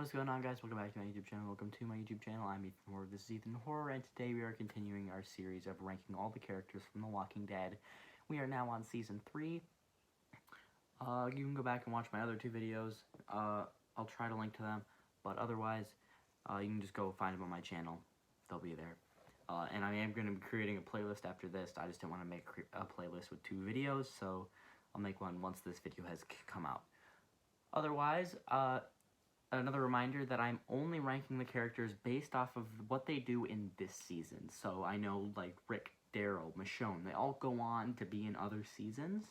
What's going on, guys? Welcome back to my YouTube channel. Welcome to my YouTube channel. I'm Ethan Horror. This is Ethan Horror, and today we are continuing our series of ranking all the characters from The Walking Dead. We are now on Season 3. You can go back and watch my other two videos. I'll try to link to them, but otherwise, you can just go find them on my channel. They'll be there. And I am going to be creating a playlist after this. I just didn't want to make a playlist with two videos, so I'll make one once this video has come out. Otherwise, another reminder that I'm only ranking the characters based off of what they do in this season. So I know, like, Rick, Daryl, Michonne, they all go on to be in other seasons,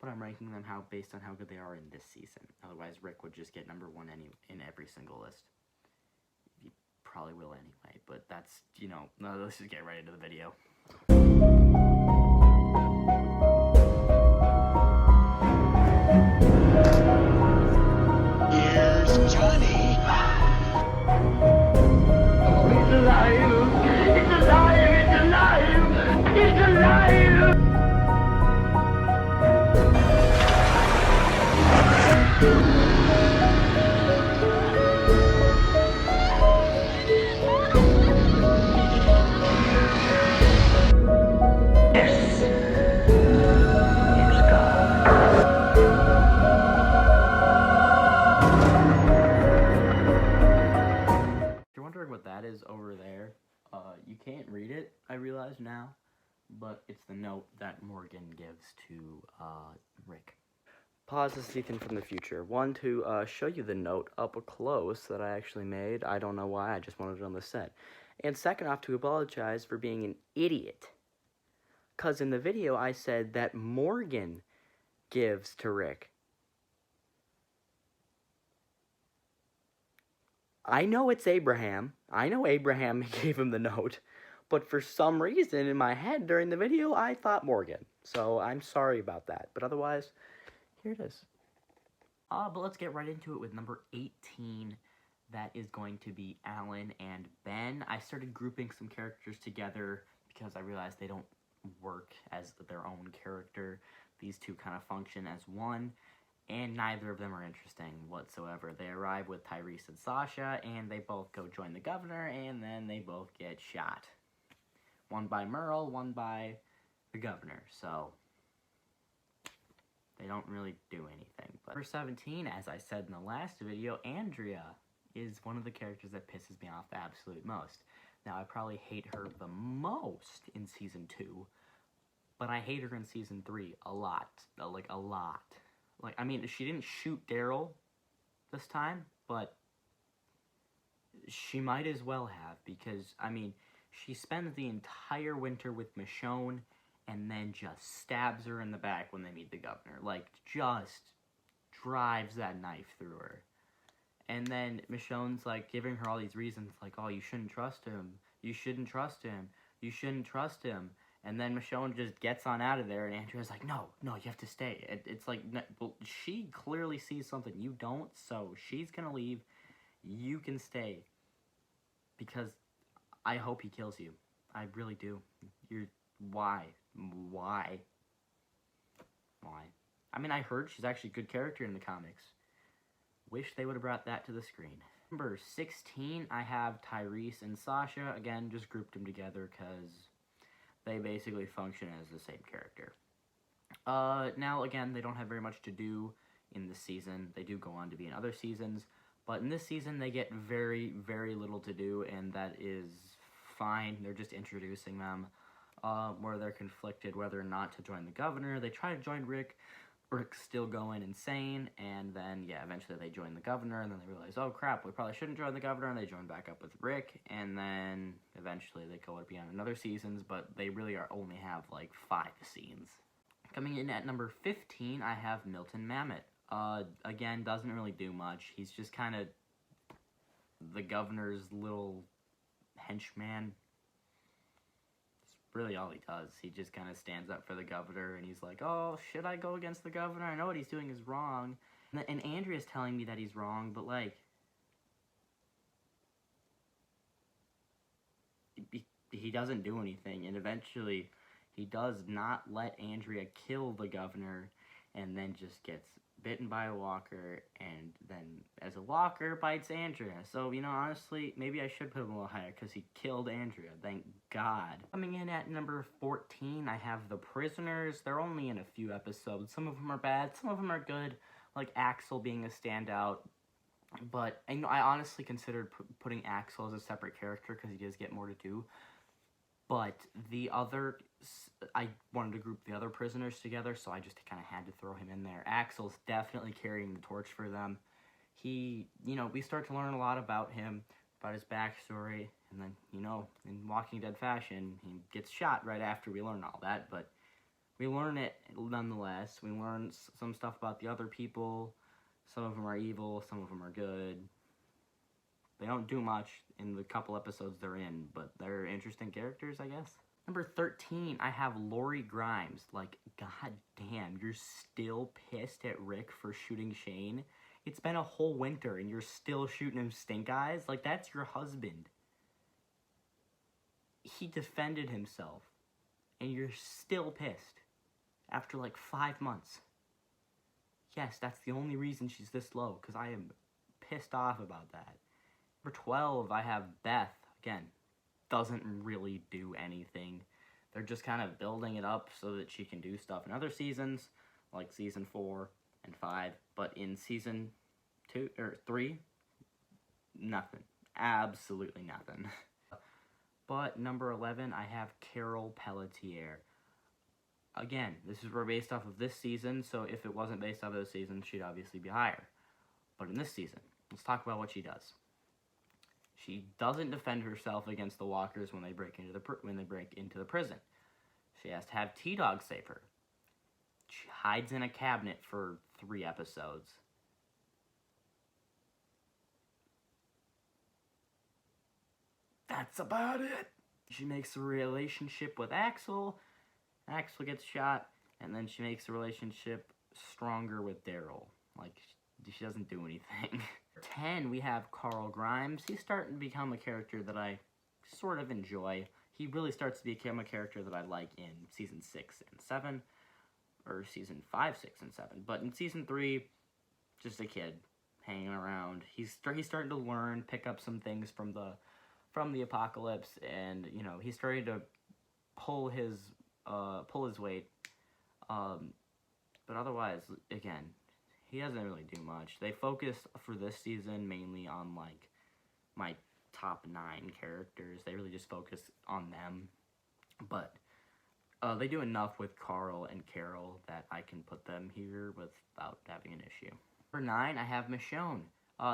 but I'm ranking them based on how good they are in this season. Otherwise, Rick would just get #1 in every single list. He probably will anyway, but that's, no, let's just get right into the video. What that is over there, you can't read it, I realize now, but it's the note that Morgan gives to Rick. Pause, this is Ethan from the future. One, to show you the note up close that I actually made. I don't know why, I just wanted it on the set. And second off, to apologize for being an idiot. Because in the video I said that Morgan gives to Rick. I know it's Abraham. I know Abraham gave him the note. But for some reason in my head during the video, I thought Morgan. So I'm sorry about that. But otherwise, here it is. But let's get right into it with number 18. That is going to be Alan and Ben. I started grouping some characters together because I realized they don't work as their own character. These two kind of function as one. And neither of them are interesting whatsoever. They arrive with Tyrese and Sasha, and they both go join the governor, and then they both get shot. One by Merle, one by the governor, so they don't really do anything. But number 17, as I said in the last video, Andrea is one of the characters that pisses me off the absolute most. Now, I probably hate her the most in Season 2, but I hate her in Season 3 a lot. Like, a lot. Like, I mean, she didn't shoot Daryl this time, but she might as well have, because, I mean, she spends the entire winter with Michonne, and then just stabs her in the back when they meet the governor. Like, just drives that knife through her. And then Michonne's, like, giving her all these reasons, like, oh, you shouldn't trust him, you shouldn't trust him, you shouldn't trust him. And then Michonne just gets on out of there, and Andrea's like, no, you have to stay. It's like, well, she clearly sees something you don't, so she's gonna leave. You can stay. Because I hope he kills you. I really do. Why? Why? I mean, I heard she's actually a good character in the comics. Wish they would have brought that to the screen. Number 16, I have Tyrese and Sasha. Again, just grouped them together because they basically function as the same character. Now, again, they don't have very much to do in this season. They do go on to be in other seasons. But in this season, they get very, very little to do, and that is fine. They're just introducing them, where they're conflicted whether or not to join the governor. They try to join Rick. Rick's still going insane, and then, yeah, eventually they join the governor, and then they realize, oh, crap, we probably shouldn't join the governor, and they join back up with Rick, and then eventually they go to be on another seasons, but they really only have, like, 5 scenes. Coming in at number 15, I have Milton Mamet. Again, doesn't really do much. He's just kind of the governor's little henchman. Really all he does. He just kind of stands up for the governor, and he's like, oh, should I go against the governor? I know what he's doing is wrong. And Andrea's telling me that he's wrong, but, like, he doesn't do anything, and eventually he does not let Andrea kill the governor, and then just gets bitten by a walker, and then as a walker bites Andrea. So, honestly, maybe I should put him a little higher because he killed Andrea. Thank God. Coming in at number 14, I have The Prisoners. They're only in a few episodes. Some of them are bad, some of them are good, like Axel being a standout. But I honestly considered putting Axel as a separate character because he does get more to do. But I wanted to group the other prisoners together, so I just kind of had to throw him in there. Axel's definitely carrying the torch for them. We start to learn a lot about him, about his backstory, and then, in Walking Dead fashion, he gets shot right after we learn all that, but we learn it nonetheless. We learn some stuff about the other people. Some of them are evil, some of them are good. They don't do much in the couple episodes they're in, but they're interesting characters, I guess. Number 13, I have Lori Grimes. Like, god damn, you're still pissed at Rick for shooting Shane? It's been a whole winter and you're still shooting him stink eyes? Like, that's your husband. He defended himself, and you're still pissed after like 5 months. Yes, that's the only reason she's this low, because I am pissed off about that. Number 12, I have Beth. Again, doesn't really do anything. They're just kind of building it up so that she can do stuff in other seasons, like season 4 and 5. But in season 2 or 3, nothing. Absolutely nothing. But number 11, I have Carol Pelletier. Again, this is based off of this season, so if it wasn't based off of this season, she'd obviously be higher. But in this season, let's talk about what she does. She doesn't defend herself against the walkers when they break into the prison. She has to have T-Dog save her. She hides in a cabinet for 3 episodes. That's about it. She makes a relationship with Axel. Axel gets shot, and then she makes a relationship stronger with Daryl. Like, she doesn't do anything. 10, we have Carl Grimes. He's starting to become a character that I sort of enjoy. He really starts to become a character that I like in season 6 and 7, or season 5, 6, and 7. But in season 3, just a kid hanging around. He's starting to learn, pick up some things from the apocalypse, and he's starting to pull his weight. But otherwise, again, he doesn't really do much. They focus for this season mainly on like my top 9 characters. They really just focus on them. But they do enough with Carl and Carol that I can put them here without having an issue. Number 9, I have Michonne.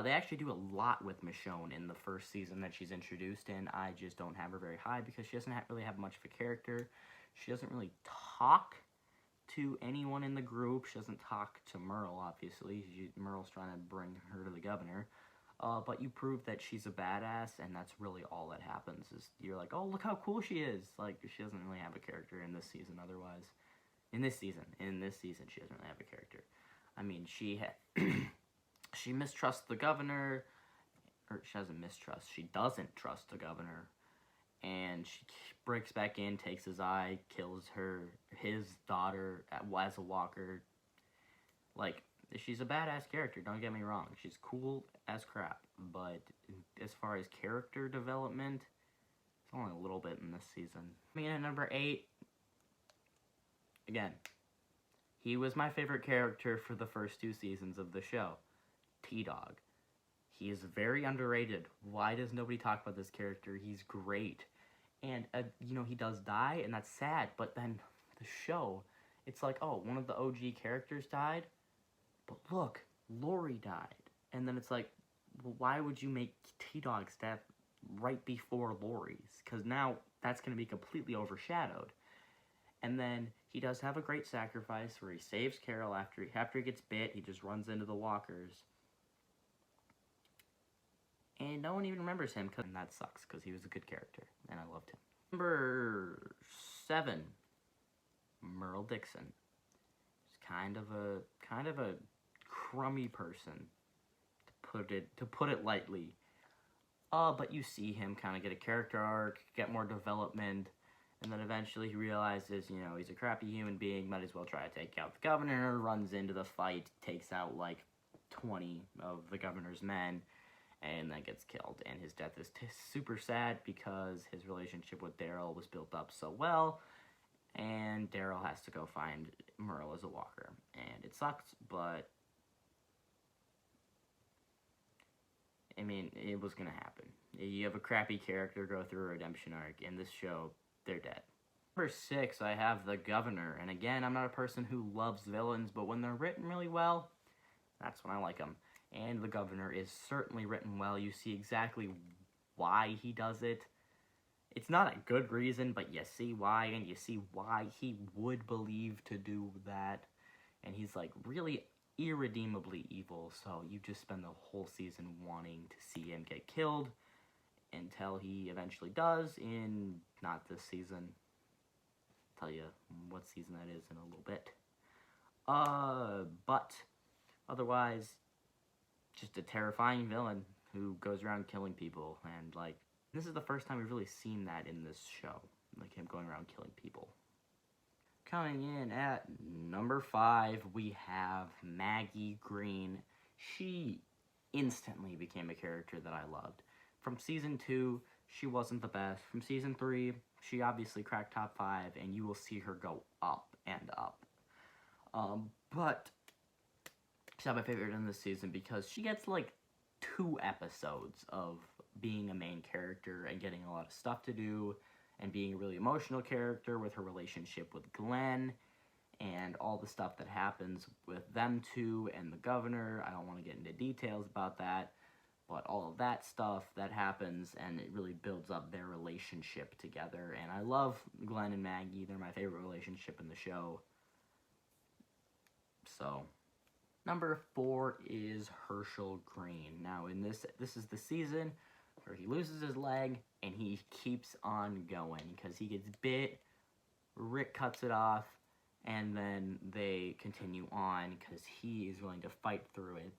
They actually do a lot with Michonne in the first season that she's introduced in. I just don't have her very high because she doesn't really have much of a character. She doesn't really talk to anyone in the group. She doesn't talk to Merle, obviously. Merle's trying to bring her to the governor. But you prove that she's a badass, and that's really all that happens. Is you're like, oh, look how cool she is. Like, she doesn't really have a character in this season otherwise. In this season, she doesn't really have a character. I mean, she mistrusts the governor, or she doesn't mistrust, she doesn't trust the governor, and she breaks back in, takes his eye, kills his daughter as a walker. Like, she's a badass character, don't get me wrong, she's cool as crap, but as far as character development, it's only a little bit in this season. I mean, at number 8, again, he was my favorite character for the first 2 seasons of the show. T-Dog. He is very underrated. Why does nobody talk about this character? He's great. And, he does die, and that's sad. But then the show, it's like, oh, one of the OG characters died? But look, Lori died. And then it's like, well, why would you make T-Dog's death right before Lori's? Because now that's going to be completely overshadowed. And then he does have a great sacrifice where he saves Carol after he gets bit. He just runs into the walkers. And no one even remembers him, and that sucks, because he was a good character, and I loved him. Number 7, Merle Dixon. He's kind of a crummy person, to put it lightly. But you see him kind of get a character arc, get more development, And then eventually he realizes, you know, he's a crappy human being, might as well try to take out the governor, runs into the fight, takes out like 20 of the governor's men, and then gets killed. And his death is super sad because his relationship with Daryl was built up so well, and Daryl has to go find Merle as a walker. And it sucks, but I mean, it was gonna happen. You have a crappy character go through a redemption arc. In this show, they're dead. Number 6, I have the Governor. And again, I'm not a person who loves villains, but when they're written really well, that's when I like them. And the Governor is certainly written well. You see exactly why he does it. It's not a good reason, but you see why, and you see why he would believe to do that. And he's like really irredeemably evil, so you just spend the whole season wanting to see him get killed until he eventually does in not this season. I'll tell you what season that is in a little bit. But otherwise, just a terrifying villain who goes around killing people, and like, this is the first time we've really seen that in this show, like him going around killing people. Coming in at number 5, we have Maggie Green. She instantly became a character that I loved. From season 2, she wasn't the best. From season 3, she obviously cracked top 5, and you will see her go up and up. But she's not my favorite in this season because she gets like 2 episodes of being a main character and getting a lot of stuff to do, and being a really emotional character with her relationship with Glenn, and all the stuff that happens with them two and the governor. I don't want to get into details about that, but all of that stuff that happens, and it really builds up their relationship together. And I love Glenn and Maggie. They're my favorite relationship in the show. So, number 4 is Herschel Green. Now, in this is the season where he loses his leg, and he keeps on going, because he gets bit, Rick cuts it off, and then they continue on, because he is willing to fight through it.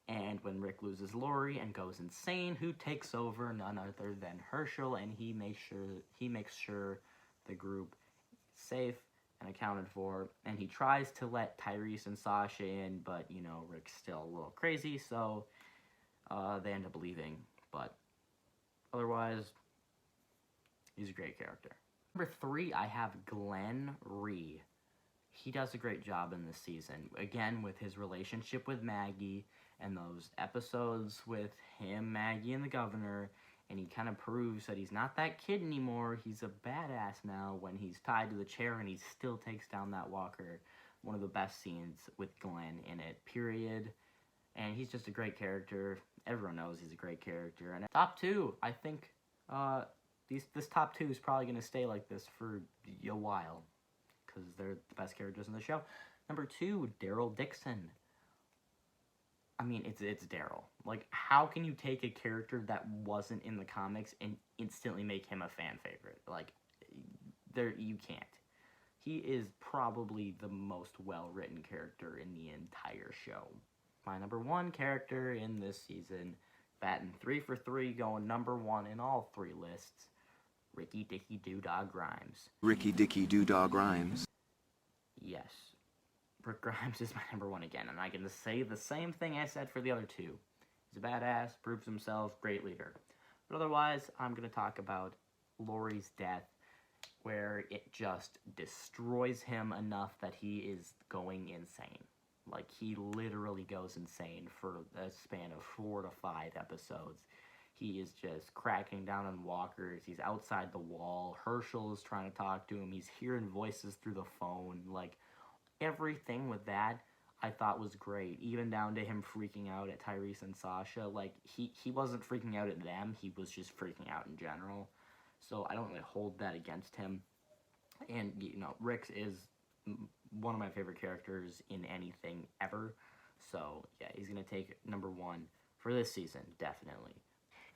And when Rick loses Lori and goes insane, who takes over? None other than Herschel, and he makes sure the group is safe and accounted for, and he tries to let Tyrese and Sasha in, but, you know, Rick's still a little crazy, so they end up leaving, but otherwise, he's a great character. Number 3, I have Glenn Rhee. He does a great job in this season. Again, with his relationship with Maggie, and those episodes with him, Maggie, and the governor, and he kind of proves that he's not that kid anymore. He's a badass now when he's tied to the chair and he still takes down that walker. One of the best scenes with Glenn in it, period. And he's just a great character. Everyone knows he's a great character. And top 2, I think this top 2 is probably going to stay like this for a while, because they're the best characters in the show. Number 2, Daryl Dixon. I mean, it's Daryl. Like, how can you take a character that wasn't in the comics and instantly make him a fan favorite? Like, you can't. He is probably the most well-written character in the entire show. My number 1 character in this season, batting 3 for 3, going number 1 in all 3 lists, Ricky Dicky Doo-Dah Grimes. Ricky Dicky Doo-Dah Grimes. Yes. Rick Grimes is my number 1 again, and I can say the same thing I said for the other 2. He's a badass, proves himself, great leader. But otherwise, I'm going to talk about Lori's death, where it just destroys him enough that he is going insane. Like, he literally goes insane for a span of 4 to 5 episodes. He is just cracking down on walkers. He's outside the wall. Herschel is trying to talk to him. He's hearing voices through the phone. Like, everything with that I thought was great, even down to him freaking out at Tyrese and Sasha. Like, he wasn't freaking out at them, he was just freaking out in general. So I don't really hold that against him. And, you know, Rick is one of my favorite characters in anything ever. So, yeah, he's going to take number 1 for this season, definitely.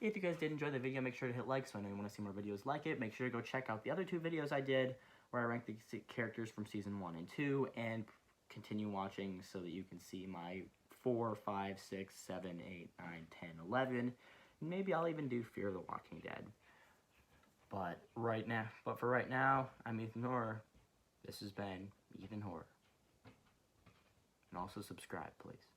If you guys did enjoy the video, make sure to hit like so I know you want to see more videos like it. Make sure to go check out the other 2 videos I did, where I ranked the characters from Season 1 and 2, and continue watching so that you can see my 4, 5, 6, 7, 8, 9, 10, 11. Maybe I'll even do Fear the Walking Dead. But for right now, I'm Ethan Horror. This has been Ethan Horror. And also subscribe, please.